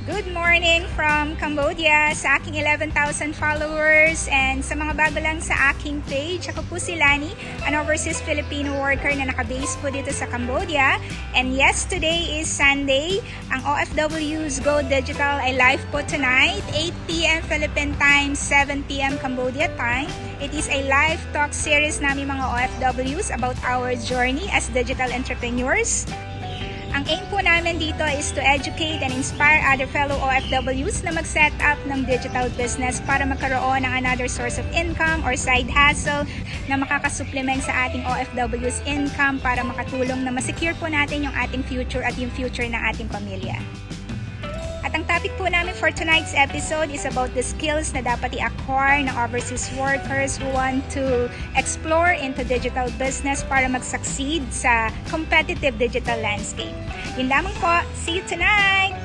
Good morning from Cambodia sa aking 11,000 followers and sa mga bago lang sa aking page. Ako po si Lani, an overseas Filipino worker na nakabase po dito sa Cambodia. And yes, today is Sunday. Ang OFW's Go Digital ay live po tonight, 8 p.m. Philippine time, 7 p.m. Cambodia time. It is a live talk series namin mga OFWs about our journey as digital entrepreneurs. Ang aim po namin dito is to educate and inspire other fellow OFWs na mag-set up ng digital business para magkaroon ng another source of income or side hustle na makakasupplement sa ating OFWs income para makatulong na masecure po natin yung ating future at yung future ng ating pamilya. At ang topic po namin for tonight's episode is about the skills na dapat i-acquire ng overseas workers who want to explore into digital business para mag-succeed sa competitive digital landscape. Yun lamang po. See you tonight!